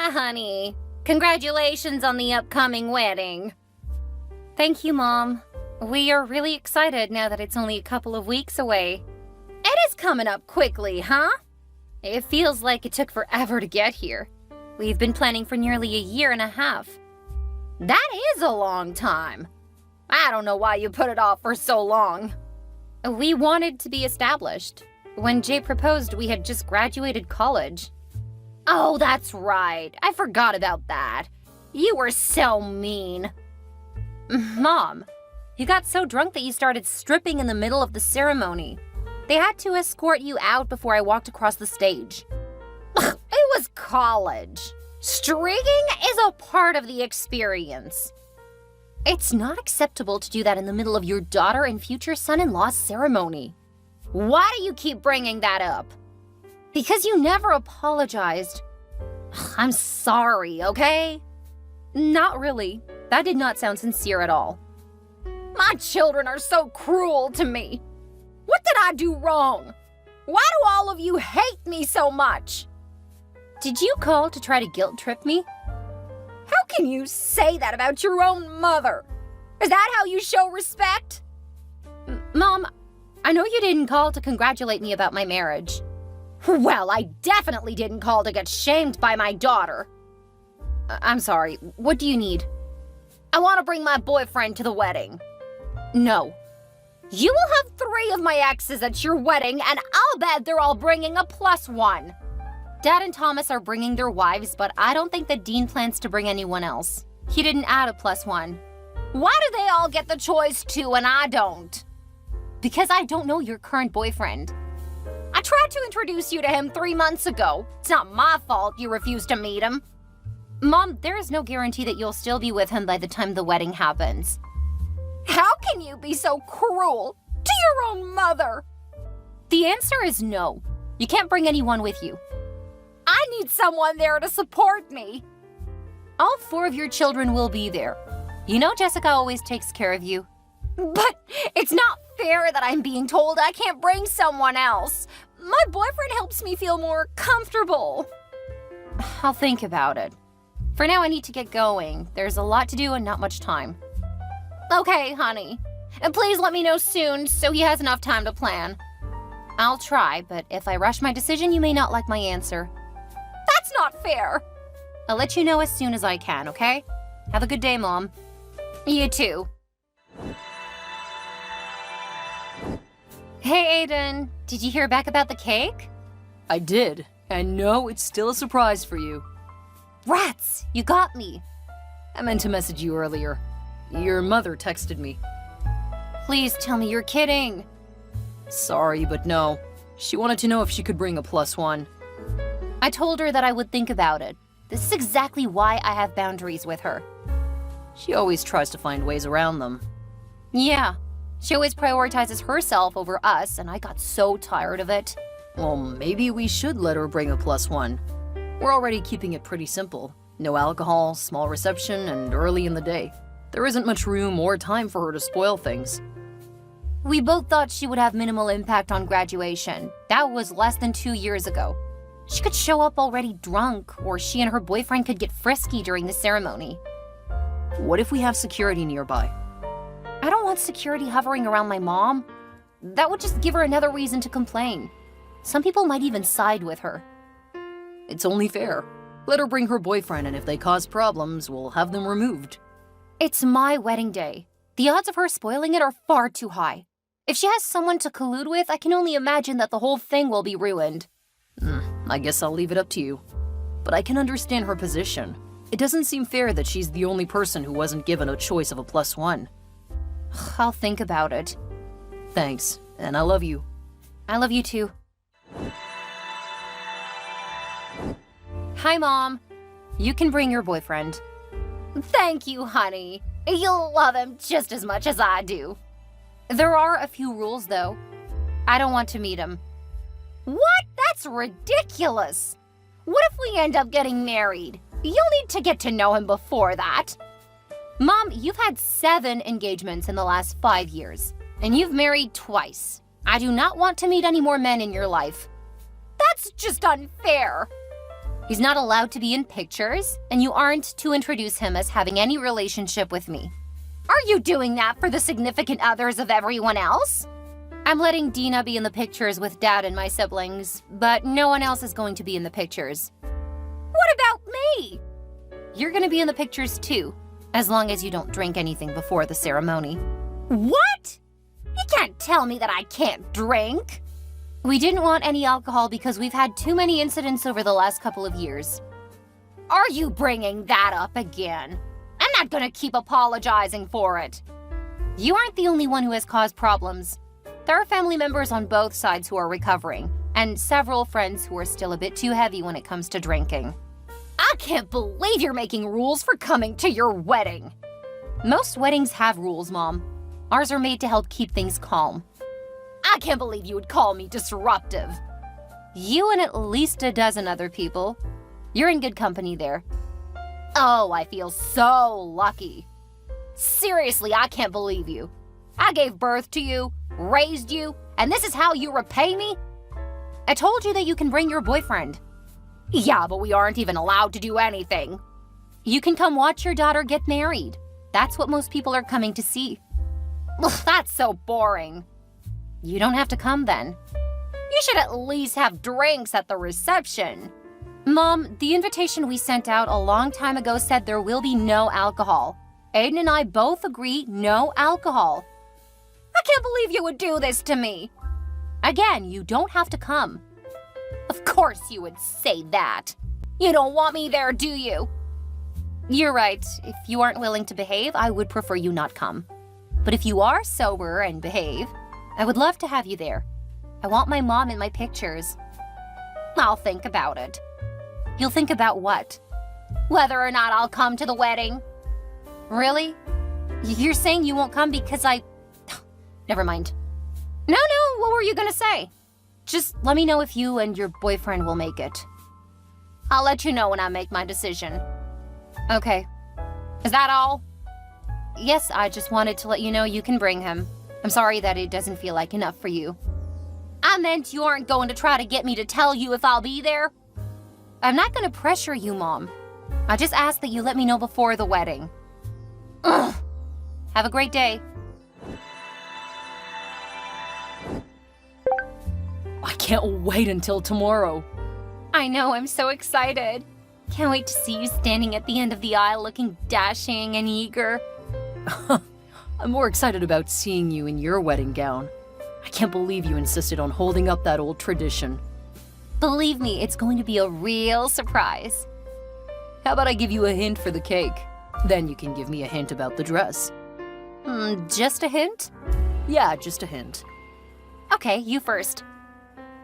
Hi, honey. Congratulations on the upcoming wedding. Thank you, Mom. We are really excited now that it's only a couple of weeks away. It is coming up quickly, huh? It feels like it took forever to get here. We've been planning for nearly a year and a half. That is a long time. I don't know why you put it off for so long. We wanted to be established. When Jay proposed, we had just graduated college. Oh, that's right. I forgot about that. You were so mean. Mom, you got so drunk that you started stripping in the middle of the ceremony. They had to escort you out before I walked across the stage. It was college. Streaking is a part of the experience. It's not acceptable to do that in the middle of your daughter and future son-in-law's ceremony. Why do you keep bringing that up? Because you never apologized. I'm sorry, okay? Not really. That did not sound sincere at all. My children are so cruel to me. What did I do wrong? Why do all of you hate me so much? Did you call to try to guilt trip me? How can you say that about your own mother? Is that how you show respect? Mom, I know you didn't call to congratulate me about my marriage. Well, I definitely didn't call to get shamed by my daughter. I'm sorry, what do you need? I want to bring my boyfriend to the wedding. No. You will have 3 of my exes at your wedding, and I'll bet they're all bringing a +1. Dad and Thomas are bringing their wives, but I don't think that Dean plans to bring anyone else. He didn't add a +1. Why do they all get the choice too and I don't? Because I don't know your current boyfriend. I tried to introduce you to him 3 months ago. It's not my fault you refused to meet him. Mom, there is no guarantee that you'll still be with him by the time the wedding happens. How can you be so cruel to your own mother? The answer is no. You can't bring anyone with you. I need someone there to support me. All 4 of your children will be there. You know Jessica always takes care of you. But it's not fair that I'm being told I can't bring someone else. My boyfriend helps me feel more comfortable. I'll think about it. For now, I need to get going. There's a lot to do and not much time. Okay, honey. And please let me know soon so he has enough time to plan. I'll try, but if I rush my decision, you may not like my answer. That's not fair. I'll let you know as soon as I can, okay? Have a good day, Mom. You too. Hey, Aiden. Did you hear back about the cake? I did, and no, it's still a surprise for you. Rats, you got me. I meant to message you earlier. Your mother texted me. Please tell me you're kidding. Sorry, but no. She wanted to know if she could bring a +1. I told her that I would think about it. This is exactly why I have boundaries with her. She always tries to find ways around them. Yeah, she always prioritizes herself over us, and I got so tired of it. Well, maybe we should let her bring a +1. We're already keeping it pretty simple. No alcohol, small reception, and early in the day. There isn't much room or time for her to spoil things. We both thought she would have minimal impact on graduation. That was less than 2 years ago. She could show up already drunk, or she and her boyfriend could get frisky during the ceremony. What if we have security nearby? I don't want security hovering around my mom. That would just give her another reason to complain. Some people might even side with her. It's only fair. Let her bring her boyfriend, and if they cause problems, we'll have them removed. It's my wedding day. The odds of her spoiling it are far too high. If she has someone to collude with, I can only imagine that the whole thing will be ruined. I guess I'll leave it up to you. But I can understand her position. It doesn't seem fair that she's the only person who wasn't given a choice of a +1. I'll think about it. Thanks, and I love you. I love you too. Hi, Mom. You can bring your boyfriend. Thank you, honey. You'll love him just as much as I do. There are a few rules, though. I don't want to meet him. What? That's ridiculous. What if we end up getting married? You'll need to get to know him before that. Mom, you've had 7 engagements in the last 5 years, and you've married twice. I do not want to meet any more men in your life. That's just unfair. He's not allowed to be in pictures, and you aren't to introduce him as having any relationship with me. Are you doing that for the significant others of everyone else? I'm letting Dina be in the pictures with Dad and my siblings, but no one else is going to be in the pictures. What about me? You're gonna be in the pictures too, as long as you don't drink anything before the ceremony. What? You can't tell me that I can't drink. We didn't want any alcohol because we've had too many incidents over the last couple of years. Are you bringing that up again? I'm not gonna keep apologizing for it. You aren't the only one who has caused problems. There are family members on both sides who are recovering, and several friends who are still a bit too heavy when it comes to drinking. I can't believe you're making rules for coming to your wedding. Most weddings have rules, Mom. Ours are made to help keep things calm. I can't believe you would call me disruptive. You and at least a dozen other people. You're in good company there. Oh, I feel so lucky. Seriously, I can't believe you. I gave birth to you, raised you, and this is how you repay me? I told you that you can bring your boyfriend. Yeah, but we aren't even allowed to do anything. You can come watch your daughter get married. That's what most people are coming to see. Ugh, that's so boring. You don't have to come then. You should at least have drinks at the reception. Mom, the invitation we sent out a long time ago said there will be no alcohol. Aiden and I both agree no alcohol. I can't believe you would do this to me. Again, you don't have to come. Of course you would say that. You don't want me there, do you? You're right. If you aren't willing to behave, I would prefer you not come. But if you are sober and behave, I would love to have you there. I want my mom in my pictures. I'll think about it. You'll think about what? Whether or not I'll come to the wedding. Really? You're saying you won't come because Never mind. No, what were you gonna say? Just let me know if you and your boyfriend will make it. I'll let you know when I make my decision. Okay. Is that all? Yes, I just wanted to let you know you can bring him. I'm sorry that it doesn't feel like enough for you. I meant you aren't going to try to get me to tell you if I'll be there. I'm not going to pressure you, Mom. I just asked that you let me know before the wedding. Ugh. Have a great day. I can't wait until tomorrow. I know, I'm so excited. Can't wait to see you standing at the end of the aisle looking dashing and eager. I'm more excited about seeing you in your wedding gown. I can't believe you insisted on holding up that old tradition. Believe me, it's going to be a real surprise. How about I give you a hint for the cake? Then you can give me a hint about the dress. Just a hint? Yeah, just a hint. Okay, you first.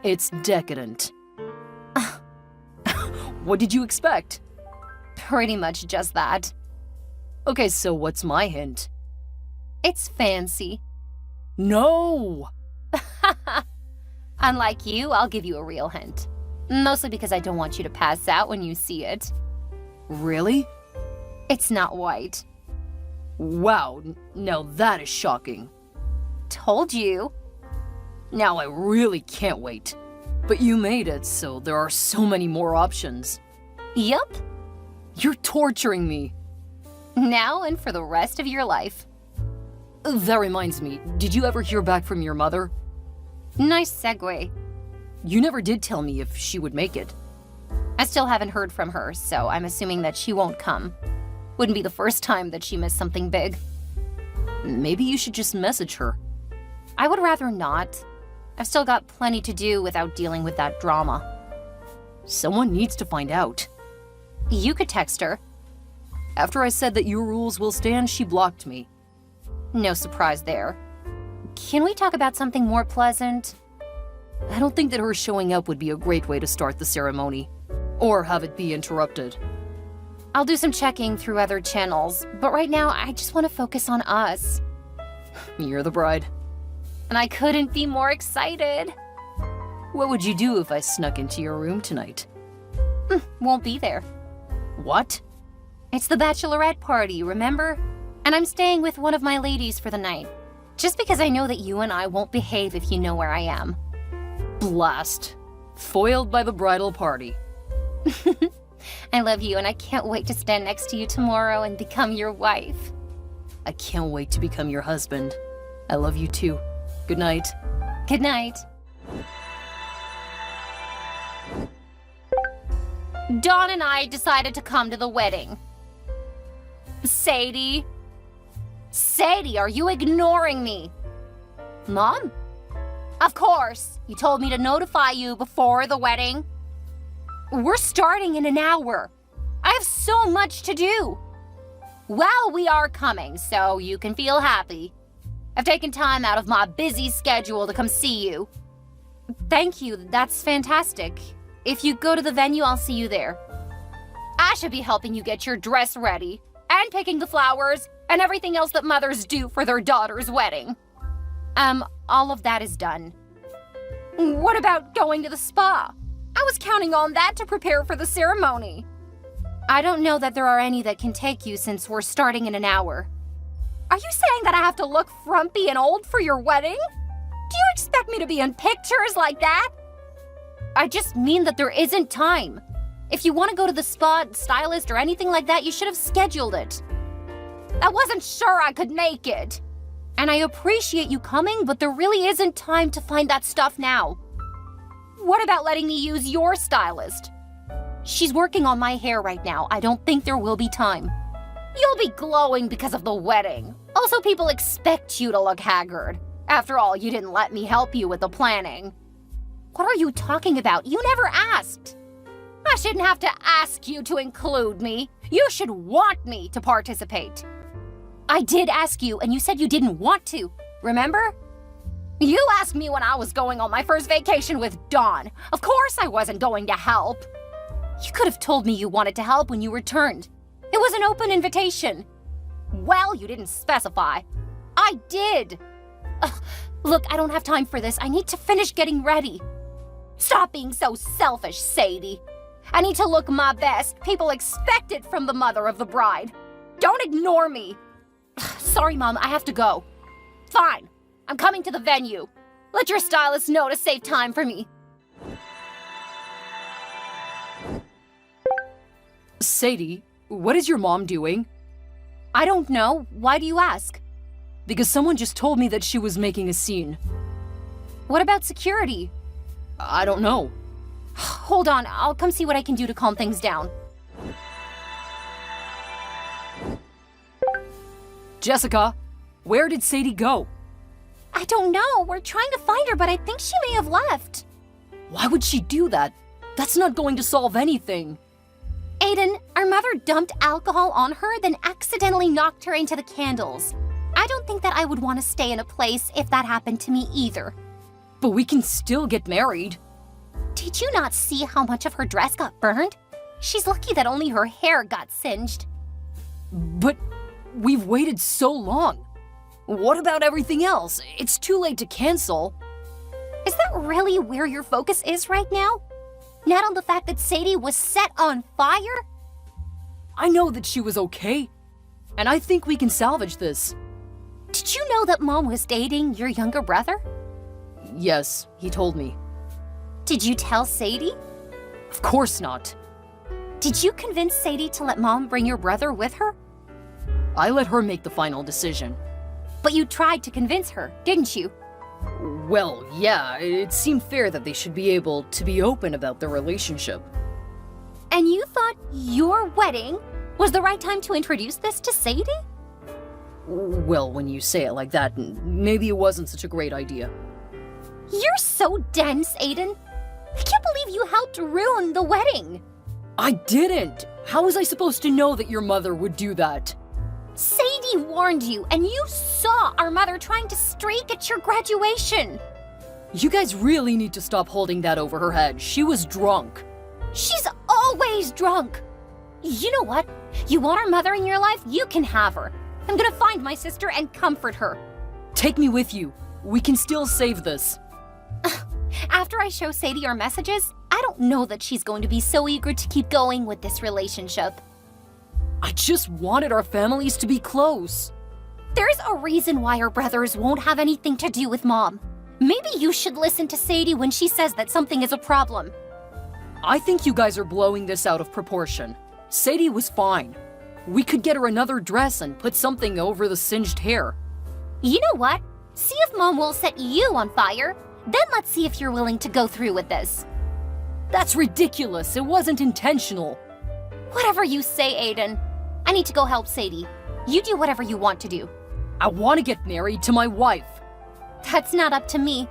It's decadent. What did you expect? Pretty much just that. Okay, so what's my hint? It's fancy. No! Unlike you, I'll give you a real hint. Mostly because I don't want you to pass out when you see it. Really? It's not white. Wow, now that is shocking. Told you. Now I really can't wait. But you made it, so there are so many more options. Yup. You're torturing me. Now and for the rest of your life. That reminds me, did you ever hear back from your mother? Nice segue. You never did tell me if she would make it. I still haven't heard from her, so I'm assuming that she won't come. Wouldn't be the first time that she missed something big. Maybe you should just message her. I would rather not. I've still got plenty to do without dealing with that drama. Someone needs to find out. You could text her. After I said that your rules will stand, she blocked me. No surprise there. Can we talk about something more pleasant? I don't think that her showing up would be a great way to start the ceremony, or have it be interrupted. I'll do some checking through other channels, but right now I just want to focus on us. You're the bride. And I couldn't be more excited. What would you do if I snuck into your room tonight? Won't be there. What? It's the bachelorette party, remember? And I'm staying with one of my ladies for the night. Just because I know that you and I won't behave if you know where I am. Blast. Foiled by the bridal party. I love you, and I can't wait to stand next to you tomorrow and become your wife. I can't wait to become your husband. I love you too. Good night. Good night. Dawn and I decided to come to the wedding. Sadie? Sadie, are you ignoring me? Mom? Of course. You told me to notify you before the wedding. We're starting in an hour. I have so much to do. Well, we are coming, so you can feel happy. I've taken time out of my busy schedule to come see you. Thank you, that's fantastic. If you go to the venue, I'll see you there. I should be helping you get your dress ready, and picking the flowers, and everything else that mothers do for their daughter's wedding. All of that is done. What about going to the spa? I was counting on that to prepare for the ceremony. I don't know that there are any that can take you since we're starting in an hour. Are you saying that I have to look frumpy and old for your wedding? Do you expect me to be in pictures like that? I just mean that there isn't time. If you want to go to the spa, stylist, or anything like that, you should have scheduled it. I wasn't sure I could make it. And I appreciate you coming, but there really isn't time to find that stuff now. What about letting me use your stylist? She's working on my hair right now. I don't think there will be time. You'll be glowing because of the wedding. Also, people expect you to look haggard. After all, you didn't let me help you with the planning. What are you talking about? You never asked. I shouldn't have to ask you to include me. You should want me to participate. I did ask you, and you said you didn't want to. Remember? You asked me when I was going on my first vacation with Dawn. Of course I wasn't going to help. You could have told me you wanted to help when you returned. It was an open invitation. Well, you didn't specify. I did. Ugh, look, I don't have time for this. I need to finish getting ready. Stop being so selfish, Sadie. I need to look my best. People expect it from the mother of the bride. Don't ignore me. Sorry, Mom, I have to go. Fine. I'm coming to the venue. Let your stylist know to save time for me. Sadie, what is your mom doing? I don't know. Why do you ask? Because someone just told me that she was making a scene. What about security? I don't know. Hold on, I'll come see what I can do to calm things down. Jessica, where did Sadie go? I don't know. We're trying to find her, but I think she may have left. Why would she do that? That's not going to solve anything. Aiden, our mother dumped alcohol on her, then accidentally knocked her into the candles. I don't think that I would want to stay in a place if that happened to me either. But we can still get married. Did you not see how much of her dress got burned? She's lucky that only her hair got singed. But we've waited so long. What about everything else? It's too late to cancel. Is that really where your focus is right now? Not on the fact that Sadie was set on fire? I know that she was okay, and I think we can salvage this. Did you know that Mom was dating your younger brother? Yes, he told me. Did you tell Sadie? Of course not. Did you convince Sadie to let Mom bring your brother with her? I let her make the final decision. But you tried to convince her, didn't you? Well, yeah, it seemed fair that they should be able to be open about their relationship. And you thought your wedding was the right time to introduce this to Sadie? Well, when you say it like that, maybe it wasn't such a great idea. You're so dense, Aiden. I can't believe you helped ruin the wedding. I didn't! How was I supposed to know that your mother would do that? Sadie warned you, and you saw our mother trying to streak at your graduation. You guys really need to stop holding that over her head. She was drunk. She's always drunk. You know what? You want our mother in your life? You can have her. I'm gonna find my sister and comfort her. Take me with you. We can still save this. After I show Sadie our messages, I don't know that she's going to be so eager to keep going with this relationship. I just wanted our families to be close. There's a reason why our brothers won't have anything to do with Mom. Maybe you should listen to Sadie when she says that something is a problem. I think you guys are blowing this out of proportion. Sadie was fine. We could get her another dress and put something over the singed hair. You know what? See if Mom will set you on fire. Then let's see if you're willing to go through with this. That's ridiculous. It wasn't intentional. Whatever you say, Aiden. I need to go help Sadie. You do whatever you want to do. I want to get married to my wife. That's not up to me.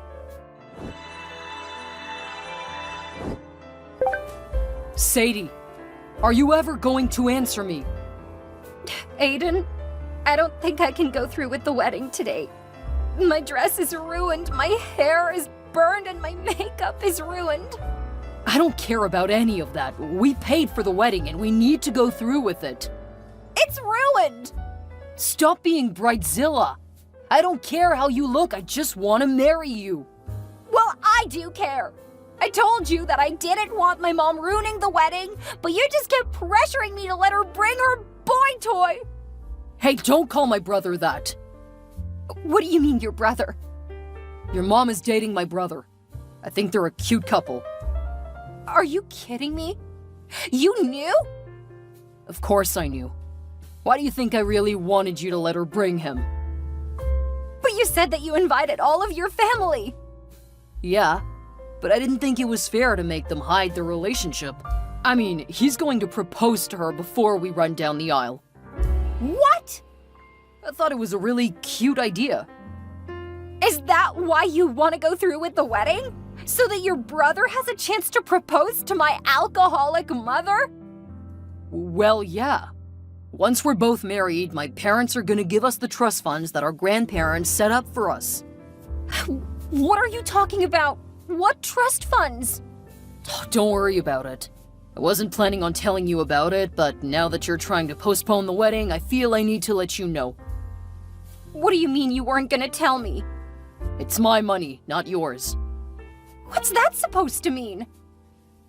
Sadie, are you ever going to answer me? Aiden, I don't think I can go through with the wedding today. My dress is ruined, my hair is burned, and my makeup is ruined. I don't care about any of that. We paid for the wedding and we need to go through with it. It's ruined! Stop being Bridezilla. I don't care how you look, I just want to marry you. Well, I do care. I told you that I didn't want my mom ruining the wedding, but you just kept pressuring me to let her bring her boy toy. Hey, don't call my brother that. What do you mean, your brother? Your mom is dating my brother. I think they're a cute couple. Are you kidding me? You knew? Of course I knew. Why do you think I really wanted you to let her bring him? But you said that you invited all of your family. Yeah, but I didn't think it was fair to make them hide their relationship. I mean, he's going to propose to her before we run down the aisle. What? I thought it was a really cute idea. Is that why you want to go through with the wedding? So that your brother has a chance to propose to my alcoholic mother? Well, yeah. Once we're both married, my parents are gonna give us the trust funds that our grandparents set up for us. What are you talking about? What trust funds? Oh, don't worry about it. I wasn't planning on telling you about it, but now that you're trying to postpone the wedding, I feel I need to let you know. What do you mean you weren't gonna tell me? It's my money, not yours. What's that supposed to mean?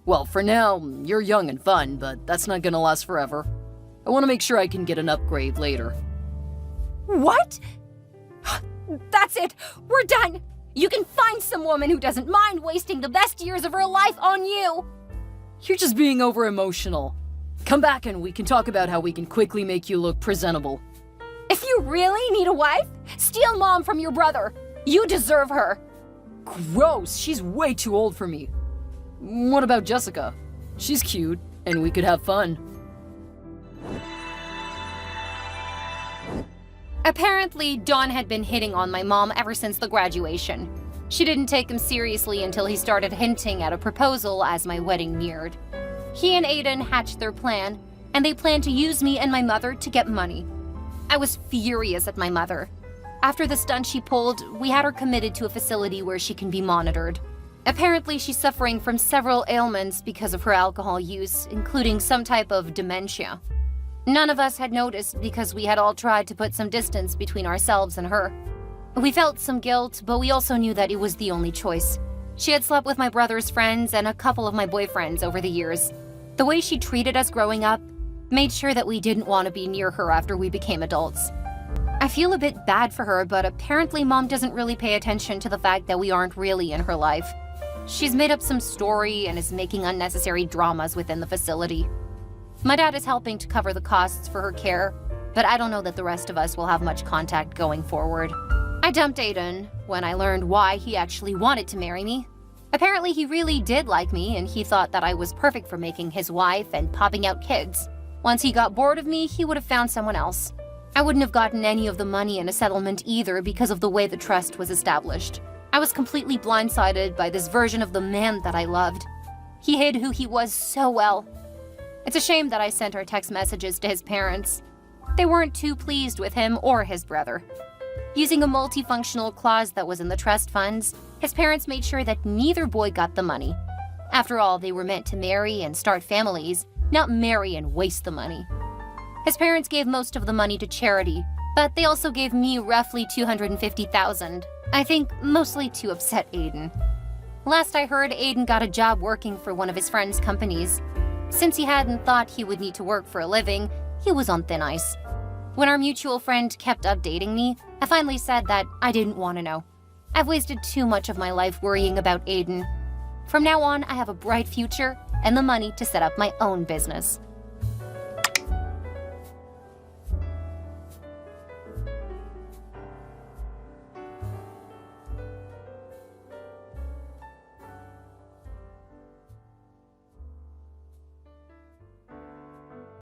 Well, for now, you're young and fun, but that's not gonna last forever. I want to make sure I can get an upgrade later. What? That's it! We're done! You can find some woman who doesn't mind wasting the best years of her life on you! You're just being over-emotional. Come back and we can talk about how we can quickly make you look presentable. If you really need a wife, steal Mom from your brother. You deserve her. Gross, she's way too old for me. What about Jessica? She's cute, and we could have fun. Apparently, Don had been hitting on my mom ever since the graduation. She didn't take him seriously until he started hinting at a proposal as my wedding neared. He and Aiden hatched their plan, and they planned to use me and my mother to get money. I was furious at my mother. After the stunt she pulled, we had her committed to a facility where she can be monitored. Apparently, she's suffering from several ailments because of her alcohol use, including some type of dementia. None of us had noticed because we had all tried to put some distance between ourselves and her. We felt some guilt, but we also knew that it was the only choice. She had slept with my brother's friends and a couple of my boyfriends over the years. The way she treated us growing up made sure that we didn't want to be near her after we became adults. I feel a bit bad for her, but apparently Mom doesn't really pay attention to the fact that we aren't really in her life. She's made up some story and is making unnecessary dramas within the facility. My dad is helping to cover the costs for her care, but I don't know that the rest of us will have much contact going forward. I dumped Aiden when I learned why he actually wanted to marry me. Apparently he really did like me and he thought that I was perfect for making his wife and popping out kids. Once he got bored of me, he would have found someone else. I wouldn't have gotten any of the money in a settlement either because of the way the trust was established. I was completely blindsided by this version of the man that I loved. He hid who he was so well. It's a shame that I sent our text messages to his parents. They weren't too pleased with him or his brother. Using a multifunctional clause that was in the trust funds, his parents made sure that neither boy got the money. After all, they were meant to marry and start families, not marry and waste the money. His parents gave most of the money to charity, but they also gave me roughly $250,000. I think mostly to upset Aiden. Last I heard, Aiden got a job working for one of his friend's companies. Since he hadn't thought he would need to work for a living, he was on thin ice. When our mutual friend kept updating me, I finally said that I didn't want to know. I've wasted too much of my life worrying about Aiden. From now on, I have a bright future, and the money to set up my own business.